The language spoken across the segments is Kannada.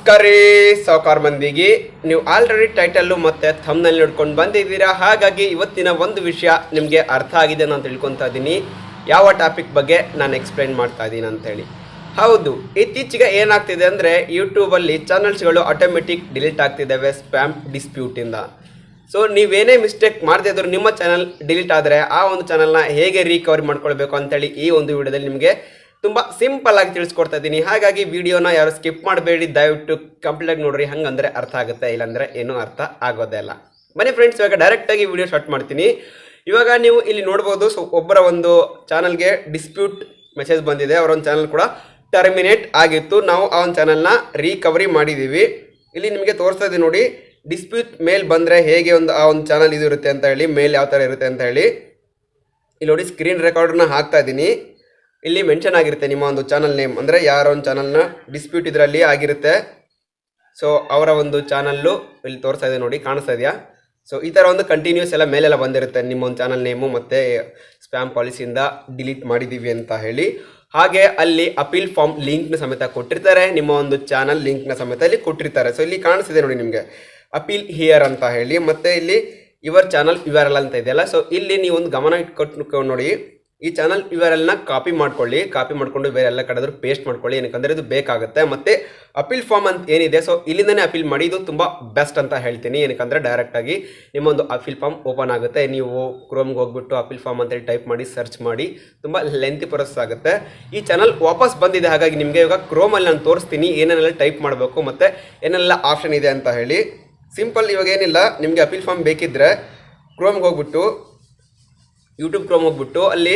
ನಮಸ್ಕಾರ ರೀ ಸಾವುಕಾರ ಮಂದಿಗೆ. ನೀವು ಆಲ್ರೆಡಿ ಟೈಟಲ್ಲು ಮತ್ತು ಥಂಬ್ನೇಲ್ ನೋಡ್ಕೊಂಡು ಬಂದಿದ್ದೀರಾ. ಹಾಗಾಗಿ ಇವತ್ತಿನ ಒಂದು ವಿಷಯ ನಿಮಗೆ ಅರ್ಥ ಆಗಿದೆ ನಾನು ತಿಳ್ಕೊತಾ ಇದ್ದೀನಿ. ಯಾವ ಟಾಪಿಕ್ ಬಗ್ಗೆ ನಾನು ಎಕ್ಸ್ಪ್ಲೈನ್ ಮಾಡ್ತಾ ಇದ್ದೀನಿ ಅಂತೇಳಿ. ಹೌದು, ಇತ್ತೀಚೆಗೆ ಏನಾಗ್ತಿದೆ ಅಂದರೆ ಯೂಟ್ಯೂಬಲ್ಲಿ ಚಾನಲ್ಸ್ಗಳು ಆಟೋಮೆಟಿಕ್ ಡಿಲೀಟ್ ಆಗ್ತಿದ್ದಾವೆ ಸ್ಪ್ಯಾಮ್ ಡಿಸ್ಪ್ಯೂಟಿಂದ. ಸೊ ನೀವೇನೇ ಮಿಸ್ಟೇಕ್ ಮಾಡದೇ ಇದ್ರೂ ನಿಮ್ಮ ಚಾನಲ್ ಡಿಲೀಟ್ ಆದರೆ ಆ ಒಂದು ಚಾನಲ್ನ ಹೇಗೆ ರಿಕವರಿ ಮಾಡ್ಕೊಳ್ಬೇಕು ಅಂತೇಳಿ ಈ ಒಂದು ವಿಡಿಯೋದಲ್ಲಿ ನಿಮಗೆ ತುಂಬ ಸಿಂಪಲ್ ಆಗಿ ತಿಳಿಸ್ಕೊಡ್ತಾ ಇದ್ದೀನಿ. ಹಾಗಾಗಿ ವಿಡಿಯೋನ ಯಾರು ಸ್ಕಿಪ್ ಮಾಡಬೇಡಿ, ದಯವಿಟ್ಟು ಕಂಪ್ಲೀಟಾಗಿ ನೋಡ್ರಿ. ಹಂಗಂದ್ರೆ ಅರ್ಥ ಆಗುತ್ತೆ, ಇಲ್ಲಾಂದರೆ ಏನೂ ಅರ್ಥ ಆಗೋದೇ ಇಲ್ಲ. ಬನ್ನಿ ಫ್ರೆಂಡ್ಸ್, ಇವಾಗ ಡೈರೆಕ್ಟಾಗಿ ವಿಡಿಯೋ ಸ್ಟಾರ್ಟ್ ಮಾಡ್ತೀನಿ. ಇವಾಗ ನೀವು ಇಲ್ಲಿ ನೋಡ್ಬೋದು, ಸೊ ಒಬ್ಬರ ಒಂದು ಚಾನಲ್ಗೆ ಡಿಸ್ಪ್ಯೂಟ್ ಮೆಸೇಜ್ ಬಂದಿದೆ. ಅವರೊಂದು ಚಾನಲ್ ಕೂಡ ಟರ್ಮಿನೇಟ್ ಆಗಿತ್ತು. ನಾವು ಆ ಒಂದು ಚಾನಲ್ನ ರಿಕವರಿ ಮಾಡಿದ್ದೀವಿ. ಇಲ್ಲಿ ನಿಮಗೆ ತೋರಿಸ್ತಾ ಇದ್ದೀನಿ ನೋಡಿ, ಡಿಸ್ಪ್ಯೂಟ್ ಮೇಲ್ ಬಂದರೆ ಹೇಗೆ ಆ ಒಂದು ಚಾನಲ್ ಇದು ಇರುತ್ತೆ ಅಂತ ಹೇಳಿ, ಮೇಲ್ ಯಾವ ಥರ ಇರುತ್ತೆ ಅಂತ ಹೇಳಿ. ಇಲ್ಲಿ ನೋಡಿ, ಸ್ಕ್ರೀನ್ ರೆಕಾರ್ಡರ್ನ ಹಾಕ್ತಾ ಇದ್ದೀನಿ. ಇಲ್ಲಿ ಮೆನ್ಷನ್ ಆಗಿರುತ್ತೆ ನಿಮ್ಮ ಒಂದು ಚಾನಲ್ ನೇಮ್, ಅಂದರೆ ಯಾರ ಒಂದು ಚಾನಲ್ನ ಡಿಸ್ಪ್ಯೂಟ್ ಇದರಲ್ಲಿ ಆಗಿರುತ್ತೆ. ಸೊ ಅವರ ಒಂದು ಚಾನಲ್ಲು ಇಲ್ಲಿ ತೋರಿಸ್ತಾ ಇದೆ ನೋಡಿ, ಕಾಣಿಸ್ತಾ ಇದೆಯಾ? ಸೊ ಈ ಥರ ಒಂದು ಕಂಟಿನ್ಯೂಸ್ ಎಲ್ಲ ಮೇಲೆಲ್ಲ ಬಂದಿರುತ್ತೆ ನಿಮ್ಮ ಒಂದು ಚಾನಲ್ ನೇಮು ಮತ್ತು ಸ್ಪ್ಯಾಮ್ ಪಾಲಿಸಿಯಿಂದ ಡಿಲೀಟ್ ಮಾಡಿದ್ದೀವಿ ಅಂತ ಹೇಳಿ. ಹಾಗೆ ಅಲ್ಲಿ ಅಪೀಲ್ ಫಾರ್ಮ್ ಲಿಂಕ್ನ ಸಮೇತ ಕೊಟ್ಟಿರ್ತಾರೆ, ನಿಮ್ಮ ಒಂದು ಚಾನಲ್ ಲಿಂಕ್ನ ಸಮೇತ ಇಲ್ಲಿ ಕೊಟ್ಟಿರ್ತಾರೆ. ಸೊ ಇಲ್ಲಿ ಕಾಣಿಸ್ತಿದೆ ನೋಡಿ ನಿಮಗೆ ಅಪೀಲ್ ಹಿಯರ್ ಅಂತ ಹೇಳಿ, ಮತ್ತು ಇಲ್ಲಿ ಯುವರ್ ಚಾನಲ್ URL ಅಂತ ಇದೆಯಲ್ಲ. ಸೊ ಇಲ್ಲಿ ನೀವು ಒಂದು ಗಮನ ಇಟ್ಕೊಟ್ಟು ನೋಡಿ, ಈ ಚಾನಲ್ URLನ ಕಾಪಿ ಮಾಡಿಕೊಂಡು ಬೇರೆ ಎಲ್ಲ ಕಡೆದ್ರು ಪೇಸ್ಟ್ ಮಾಡ್ಕೊಳ್ಳಿ. ಏನಕ್ಕಂದರೆ ಇದು ಬೇಕಾಗುತ್ತೆ. ಮತ್ತು ಅಪೀಲ್ ಫಾರ್ಮ್ ಅಂತ ಏನಿದೆ, ಸೊ ಇಲ್ಲಿಂದನೇ ಅಪೀಲ್ ಮಾಡಿ, ಇದು ತುಂಬ ಬೆಸ್ಟ್ ಅಂತ ಹೇಳ್ತೀನಿ. ಏನಕ್ಕಂದರೆ ಡೈರೆಕ್ಟಾಗಿ ನಿಮ್ಮೊಂದು ಅಪೀಲ್ ಫಾರ್ಮ್ ಓಪನ್ ಆಗುತ್ತೆ. ನೀವು ಕ್ರೋಮ್ಗೆ ಹೋಗ್ಬಿಟ್ಟು ಅಪೀಲ್ ಫಾರ್ಮ್ ಅಂತೇಳಿ ಟೈಪ್ ಮಾಡಿ ಸರ್ಚ್ ಮಾಡಿ, ತುಂಬ ಲೆಂತಿ ಪ್ರೊಸೆಸ್ ಆಗುತ್ತೆ. ಈ ಚಾನಲ್ ವಾಪಸ್ ಬಂದಿದೆ. ಹಾಗಾಗಿ ನಿಮಗೆ ಇವಾಗ ಕ್ರೋಮಲ್ಲಿ ನಾನು ತೋರಿಸ್ತೀನಿ ಏನೇನೆಲ್ಲ ಟೈಪ್ ಮಾಡಬೇಕು ಮತ್ತು ಏನೆಲ್ಲ ಆಪ್ಷನ್ ಇದೆ ಅಂತ ಹೇಳಿ. ಸಿಂಪಲ್, ಇವಾಗ ಏನಿಲ್ಲ, ನಿಮಗೆ ಅಪೀಲ್ ಫಾರ್ಮ್ ಬೇಕಿದ್ದರೆ ಕ್ರೋಮ್ಗೆ ಹೋಗ್ಬಿಟ್ಟು ಯೂಟ್ಯೂಬ್ ಕ್ರೋಮ್ ಹೋಗ್ಬಿಟ್ಟು ಅಲ್ಲಿ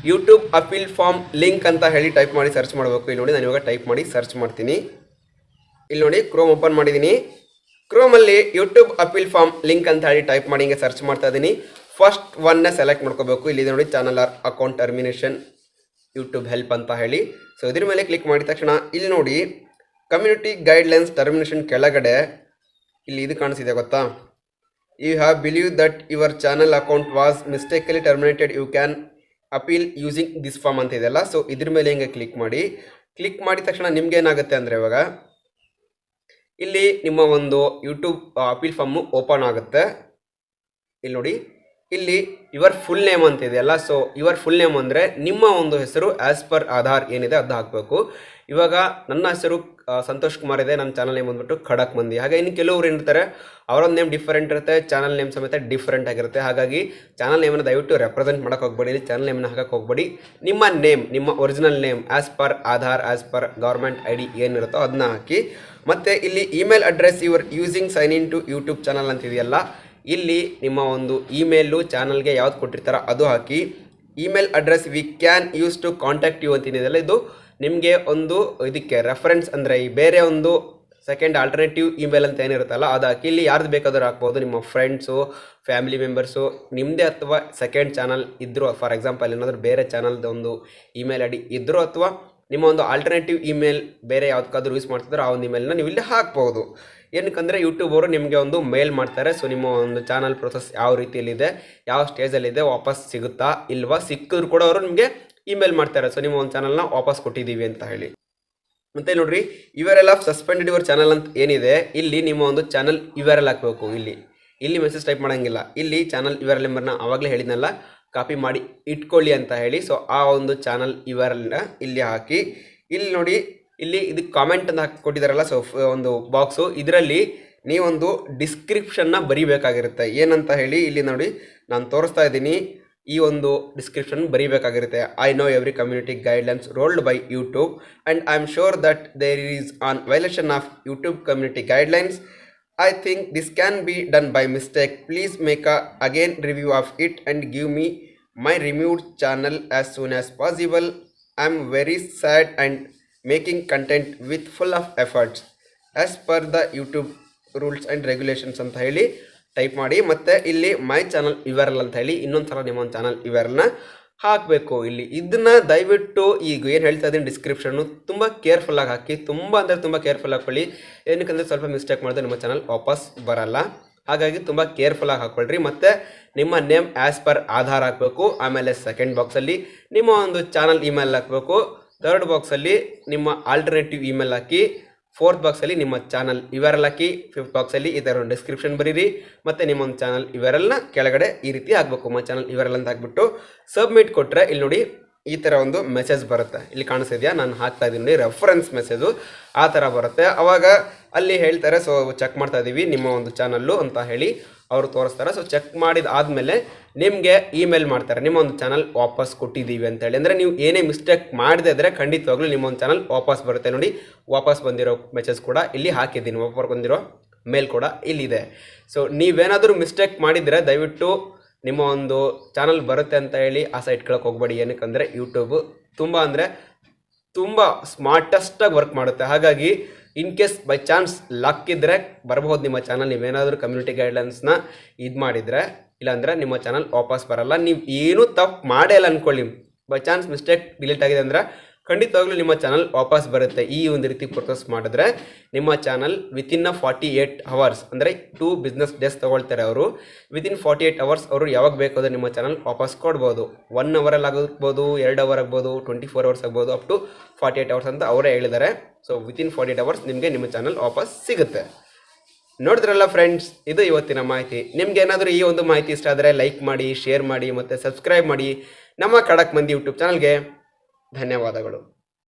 ಯೂಟ್ಯೂಬ್ ಅಪೀಲ್ ಫಾರ್ಮ್ ಲಿಂಕ್ ಅಂತ ಹೇಳಿ ಟೈಪ್ ಮಾಡಿ ಸರ್ಚ್ ಮಾಡಬೇಕು. ಇಲ್ಲಿ ನೋಡಿ, ನಾನು ಇವಾಗ ಟೈಪ್ ಮಾಡಿ ಸರ್ಚ್ ಮಾಡ್ತೀನಿ. ಇಲ್ಲಿ ನೋಡಿ, ಕ್ರೋಮ್ ಓಪನ್ ಮಾಡಿದ್ದೀನಿ. ಕ್ರೋಮಲ್ಲಿ ಯೂಟ್ಯೂಬ್ ಅಪೀಲ್ ಫಾರ್ಮ್ ಲಿಂಕ್ ಅಂತ ಹೇಳಿ ಟೈಪ್ ಮಾಡಿ ಹಿಂಗೆ ಸರ್ಚ್ ಮಾಡ್ತಾ ಇದ್ದೀನಿ. ಫಸ್ಟ್ ಒನ್ನೇ ಸೆಲೆಕ್ಟ್ ಮಾಡ್ಕೋಬೇಕು. ಇಲ್ಲಿ ನೋಡಿ, channel or account termination YouTube help ಅಂತ ಹೇಳಿ. ಸೊ ಇದ್ರ ಮೇಲೆ ಕ್ಲಿಕ್ ಮಾಡಿದ ತಕ್ಷಣ ಇಲ್ಲಿ ನೋಡಿ, ಕಮ್ಯುನಿಟಿ ಗೈಡ್ಲೈನ್ಸ್ ಟರ್ಮಿನೇಷನ್ ಕೆಳಗಡೆ ಇಲ್ಲಿ ಇದು ಕಾಣಿಸಿದೆ ಗೊತ್ತಾ? You have believed that your channel account was mistakenly terminated. You can appeal using this form ಅಂತ ಇದೆಯಲ್ಲ. ಸೊ ಇದ್ರ ಮೇಲೆ ಹಿಂಗೆ ಕ್ಲಿಕ್ ಮಾಡಿದ ತಕ್ಷಣ ನಿಮ್ಗೆ ಏನಾಗುತ್ತೆ ಅಂದರೆ ಇವಾಗ ಇಲ್ಲಿ ನಿಮ್ಮ ಒಂದು ಯೂಟ್ಯೂಬ್ ಅಪೀಲ್ ಫಾರ್ಮು ಓಪನ್ ಆಗುತ್ತೆ. ಇಲ್ಲಿ ನೋಡಿ, ಇಲ್ಲಿ ಯುವರ್ ಫುಲ್ ನೇಮ್ ಅಂತ ಇದೆಯಲ್ಲ. ಸೊ ಯುವರ್ ಫುಲ್ ನೇಮ್ ಅಂದರೆ ನಿಮ್ಮ ಒಂದು ಹೆಸರು ಆ್ಯಸ್ ಪರ್ ಆಧಾರ್ ಏನಿದೆ ಅದು ಹಾಕಬೇಕು. ಇವಾಗ ನನ್ನ ಹೆಸರು ಸಂತೋಷ್ ಕುಮಾರ್ ಇದೆ, ನನ್ನ ಚಾನಲ್ ನೇಮ್ ಬಂದ್ಬಿಟ್ಟು ಖಡಕ್ ಮಂದಿ. ಹಾಗೆ ಇನ್ನು ಕೆಲವರು ಏನಿರ್ತಾರೆ, ಅವರೊಂದು ನೇಮ್ ಡಿಫರೆಂಟ್ ಇರುತ್ತೆ, ಚಾನಲ್ ನೇಮ್ ಸಮೇತ ಡಿಫರೆಂಟ್ ಆಗಿರುತ್ತೆ. ಹಾಗಾಗಿ ಚಾನಲ್ ನೇಮನ್ನು ದಯವಿಟ್ಟು ರೆಪ್ರೆಸೆಂಟ್ ಮಾಡೋಕ್ಕೆ ಹೋಗ್ಬೇಡಿ, ಇಲ್ಲಿ ಚಾನಲ್ ನೇಮನ್ನು ಹಾಕಕ್ಕೆ ಹೋಗ್ಬೇಡಿ. ನಿಮ್ಮ ನೇಮ್, ನಿಮ್ಮ original name as per Aadhaar, as per government ID ಏನಿರುತ್ತೋ ಅದನ್ನ ಹಾಕಿ. ಮತ್ತು ಇಲ್ಲಿ email address your using sign in to YouTube channel ಅಂತಿದೆಯಲ್ಲ, ಇಲ್ಲಿ ನಿಮ್ಮ ಒಂದು ಇಮೇಲು ಚಾನಲ್ಗೆ ಯಾವ್ದು ಕೊಟ್ಟಿರ್ತಾರೋ ಅದು ಹಾಕಿ. Email address we can use to contact you ಅಂತಿದೆಯಲ್ಲ, ಇದು ನಿಮಗೆ ಒಂದು ಇದಕ್ಕೆ ರೆಫರೆನ್ಸ್, ಅಂದರೆ ಈ ಬೇರೆ ಒಂದು ಸೆಕೆಂಡ್ ಆಲ್ಟರ್ನೇಟಿವ್ ಇಮೇಲ್ ಅಂತ ಏನಿರುತ್ತಲ್ಲ ಅದು ಹಾಕಿ. ಇಲ್ಲಿ ಯಾರ್ದು ಬೇಕಾದರೂ ಹಾಕ್ಬೋದು, ನಿಮ್ಮ ಫ್ರೆಂಡ್ಸು, ಫ್ಯಾಮಿಲಿ ಮೆಂಬರ್ಸು, ನಿಮ್ಮದೇ ಅಥವಾ ಸೆಕೆಂಡ್ ಚಾನಲ್ ಇದ್ದರೂ, ಫಾರ್ ಎಕ್ಸಾಂಪಲ್ ಏನಾದರೂ ಬೇರೆ ಚಾನಲ್ದು ಒಂದು ಇಮೇಲ್ ID ಇದ್ದರೂ, ಅಥವಾ ನಿಮ್ಮ ಒಂದು ಆಲ್ಟರ್ನೇಟಿವ್ ಇಮೇಲ್ ಬೇರೆ ಯಾವುದಕ್ಕಾದ್ರೂ ಯೂಸ್ ಮಾಡ್ತಿದ್ರೆ ಆ ಒಂದು ಇಮೇಲ್ನ ನೀವು ಇಲ್ಲಿ ಹಾಕ್ಬೋದು. ಏನಕ್ಕಂದರೆ ಯೂಟ್ಯೂಬ್ ಅವರು ನಿಮಗೆ ಒಂದು ಮೇಲ್ ಮಾಡ್ತಾರೆ. ಸೊ ನಿಮ್ಮ ಒಂದು ಚಾನಲ್ ಪ್ರೊಸೆಸ್ ಯಾವ ರೀತಿಯಲ್ಲಿದೆ, ಯಾವ ಸ್ಟೇಜಲ್ಲಿದೆ, ವಾಪಸ್ ಸಿಗುತ್ತಾ ಇಲ್ವಾ, ಸಿಕ್ಕಿದ್ರು ಕೂಡ ಅವರು ನಿಮಗೆ ಇಮೇಲ್ ಮಾಡ್ತಾರೆ. ಸೊ ನಿಮ್ಮ ಒಂದು ಚಾನಲ್ನ ವಾಪಸ್ ಕೊಟ್ಟಿದ್ದೀವಿ ಅಂತ ಹೇಳಿ. ಮತ್ತು ನೋಡಿರಿ, URL of suspended your channel ಅಂತ ಏನಿದೆ, ಇಲ್ಲಿ ನಿಮ್ಮ ಒಂದು ಚಾನಲ್ URL ಹಾಕಬೇಕು. ಇಲ್ಲಿ ಮೆಸೇಜ್ ಟೈಪ್ ಮಾಡೋಂಗಿಲ್ಲ. ಇಲ್ಲಿ ಚಾನಲ್ URL ನಂಬರ್ನ ಆವಾಗಲೇ ಹೇಳಿದ್ನಲ್ಲ, ಕಾಪಿ ಮಾಡಿ ಇಟ್ಕೊಳ್ಳಿ ಅಂತ ಹೇಳಿ. ಸೊ ಆ ಒಂದು ಚಾನಲ್ URLನ ಇಲ್ಲಿ ಹಾಕಿ. ಇಲ್ಲಿ ನೋಡಿ, ಇಲ್ಲಿ ಇದಕ್ಕೆ ಕಾಮೆಂಟ್ ಅಂತ ಕೊಟ್ಟಿದ್ದಾರಲ್ಲ, ಸೊ ಒಂದು ಬಾಕ್ಸು, ಇದರಲ್ಲಿ ನೀವೊಂದು ಡಿಸ್ಕ್ರಿಪ್ಷನ್ನ ಬರೀಬೇಕಾಗಿರುತ್ತೆ. ಏನಂತ ಹೇಳಿ ಇಲ್ಲಿ ನೋಡಿ ನಾನು ತೋರಿಸ್ತಾ ಇದ್ದೀನಿ. ಈ ಒಂದು ಡಿಸ್ಕ್ರಿಪ್ಷನ್ ಬರೀಬೇಕಾಗಿರುತ್ತೆ. I know every community guidelines rolled by YouTube and I am sure that there is on violation of YouTube community guidelines. I think this can be done by mistake. Please make a again review of it and give me my removed channel as soon as possible. I'm very sad and making content with full of efforts as per the YouTube rules and regulations ಅಂತ ಹೇಳಿ ಟೈಪ್ ಮಾಡಿ. ಮತ್ತು ಇಲ್ಲಿ ಮೈ ಚಾನಲ್ URL ಅಂತ ಹೇಳಿ ಇನ್ನೊಂದು ಸಲ ನಿಮ್ಮ ಒಂದು ಚಾನಲ್ URLನ ಹಾಕಬೇಕು. ಇಲ್ಲಿ ಇದನ್ನ ದಯವಿಟ್ಟು ಈಗ ಏನು ಹೇಳ್ತಾ ಇದ್ದೀನಿ ಡಿಸ್ಕ್ರಿಪ್ಷನ್ನು ತುಂಬ ಕೇರ್ಫುಲ್ಲಾಗಿ ಹಾಕಿ, ತುಂಬ ಅಂದರೆ ತುಂಬ ಕೇರ್ಫುಲ್ ಹಾಕ್ಕೊಳ್ಳಿ. ಏನಕ್ಕಂದರೆ ಸ್ವಲ್ಪ ಮಿಸ್ಟೇಕ್ ಮಾಡಿದ್ರೆ ನಿಮ್ಮ ಚಾನಲ್ ವಾಪಸ್ ಬರಲ್ಲ. ಹಾಗಾಗಿ ತುಂಬ ಕೇರ್ಫುಲ್ಲಾಗಿ ಹಾಕ್ಕೊಳ್ರಿ. ಮತ್ತು ನಿಮ್ಮ ನೇಮ್ ಆ್ಯಸ್ ಪರ್ ಆಧಾರ್ ಹಾಕಬೇಕು. ಆಮೇಲೆ ಸೆಕೆಂಡ್ ಬಾಕ್ಸಲ್ಲಿ ನಿಮ್ಮ ಒಂದು ಚಾನಲ್ ಇಮೇಲ್ ಹಾಕಬೇಕು. ಥರ್ಡ್ ಬಾಕ್ಸಲ್ಲಿ ನಿಮ್ಮ ಆಲ್ಟರ್ನೇಟಿವ್ ಇಮೇಲ್ ಹಾಕಿ. 4th ಬಾಕ್ಸಲ್ಲಿ ನಿಮ್ಮ ಚಾನಲ್ URL ಹಾಕಿ, 5th ಬಾಕ್ಸಲ್ಲಿ ಈ ಥರ ಒಂದು ಡಿಸ್ಕ್ರಿಪ್ಷನ್ ಬರೀರಿ, ಮತ್ತು ನಿಮ್ಮೊಂದು ಚಾನಲ್ URLನ ಕೆಳಗಡೆ ಈ ರೀತಿ ಹಾಕಬೇಕು. ಮೈ ಚಾನಲ್ URL ಅಂತ ಹಾಕ್ಬಿಟ್ಟು ಸಬ್ಮಿಟ್ ಕೊಟ್ಟರೆ ಇಲ್ಲಿ ನೋಡಿ ಈ ಥರ ಒಂದು ಮೆಸೇಜ್ ಬರುತ್ತೆ. ಇಲ್ಲಿ ಕಾಣಿಸ್ತಿದೆಯಾ, ನಾನು ಹಾಕ್ತಾ ಇದ್ದೀನಿ ನೋಡಿ ರೆಫರೆನ್ಸ್ ಮೆಸೇಜು, ಆ ಥರ ಬರುತ್ತೆ. ಆವಾಗ ಅಲ್ಲಿ ಹೇಳ್ತಾರೆ ಸೊ ಚೆಕ್ ಮಾಡ್ತಾ ಇದ್ದೀವಿ ನಿಮ್ಮ ಒಂದು ಚಾನಲ್ಲು ಅಂತ ಹೇಳಿ ಅವರು ತೋರಿಸ್ತಾರೆ. ಸೊ ಚೆಕ್ ಮಾಡಿದ ಆದಮೇಲೆ ನಿಮಗೆ ಇಮೇಲ್ ಮಾಡ್ತಾರೆ, ನಿಮ್ಮ ಒಂದು ಚಾನಲ್ ವಾಪಸ್ ಕೊಟ್ಟಿದ್ದೀವಿ ಅಂತೇಳಿ. ಅಂದರೆ ನೀವು ಏನೇ ಮಿಸ್ಟೇಕ್ ಮಾಡದೇ ಇದ್ದರೆ ಖಂಡಿತವಾಗ್ಲೂ ನಿಮ್ಮ ಒಂದು ಚಾನಲ್ ವಾಪಸ್ ಬರುತ್ತೆ. ನೋಡಿ ವಾಪಸ್ ಬಂದಿರೋ ಮೆಸೇಜ್ ಕೂಡ ಇಲ್ಲಿ ಹಾಕಿದ್ದೀನಿ, ವಾಪಸ್ ಬಂದಿರೋ ಮೇಲ್ ಕೂಡ ಇಲ್ಲಿದೆ. ಸೊ ನೀವೇನಾದರೂ ಮಿಸ್ಟೇಕ್ ಮಾಡಿದರೆ ದಯವಿಟ್ಟು ನಿಮ್ಮ ಒಂದು ಚಾನಲ್ ಬರುತ್ತೆ ಅಂತ ಹೇಳಿ ಆಸೆ ಇಟ್ಕೊಳಕ್ಕೆ ಹೋಗ್ಬೇಡಿ. ಏನಕ್ಕಂದರೆ ಯೂಟ್ಯೂಬು ತುಂಬ ಸ್ಮಾರ್ಟೆಸ್ಟಾಗಿ ವರ್ಕ್ ಮಾಡುತ್ತೆ. ಹಾಗಾಗಿ in case by chance luck ಇದ್ದರೆ ಬರಬಹುದು ನಿಮ್ಮ ಚಾನಲ್. ನೀವೇನಾದರೂ ಕಮ್ಯುನಿಟಿ ಗೈಡ್ಲೈನ್ಸ್ನ ಇದು ಮಾಡಿದರೆ, ಇಲ್ಲಾಂದರೆ ನಿಮ್ಮ ಚಾನಲ್ ವಾಪಸ್ ಬರಲ್ಲ. ನೀವು ಏನೂ ತಪ್ಪು ಮಾಡೇ ಇಲ್ಲ ಅಂದ್ಕೊಳ್ಳಿ, ಬೈ ಚಾನ್ಸ್ ಮಿಸ್ಟೇಕ್ ಡಿಲೀಟ್ ಆಗಿದೆ ಅಂದರೆ ಖಂಡಿತವಾಗ್ಲೂ ನಿಮ್ಮ ಚಾನಲ್ ವಾಪಸ್ ಬರುತ್ತೆ. ಈ ಒಂದು ರೀತಿ ಪ್ರೊಸೆಸ್ ಮಾಡಿದ್ರೆ ನಿಮ್ಮ ಚಾನಲ್ ವಿತಿನ್ 48 hours, ಅಂದರೆ 2 business days ತೊಗೊಳ್ತಾರೆ ಅವರು. ವಿತಿನ್ 48 hours ಅವರು ಯಾವಾಗ ಬೇಕಾದ್ರೆ ನಿಮ್ಮ ಚಾನಲ್ ವಾಪಸ್ ಕೊಡ್ಬೋದು. 1 hour ಆಗ್ಬೋದು, 2 hour ಆಗ್ಬೋದು, 24 hours ಆಗ್ಬೋದು, ಅಪ್ ಟು 48 hours ಅಂತ ಅವರೇ ಹೇಳಿದ್ದಾರೆ. ಸೊ ವಿತಿನ್ 48 hours ನಿಮಗೆ ನಿಮ್ಮ ಚಾನಲ್ ವಾಪಸ್ ಸಿಗುತ್ತೆ. ನೋಡಿದ್ರಲ್ಲ ಫ್ರೆಂಡ್ಸ್, ಇದು ಇವತ್ತಿನ ಮಾಹಿತಿ. ನಿಮ್ಗೆ ಏನಾದರೂ ಈ ಒಂದು ಮಾಹಿತಿ ಇಷ್ಟ ಆದರೆ ಲೈಕ್ ಮಾಡಿ, ಶೇರ್ ಮಾಡಿ ಮತ್ತು ಸಬ್ಸ್ಕ್ರೈಬ್ ಮಾಡಿ ನಮ್ಮ ಖಡಕ್ ಮಂದಿ ಯೂಟ್ಯೂಬ್ ಚಾನಲ್ಗೆ. ಧನ್ಯವಾದಗಳು.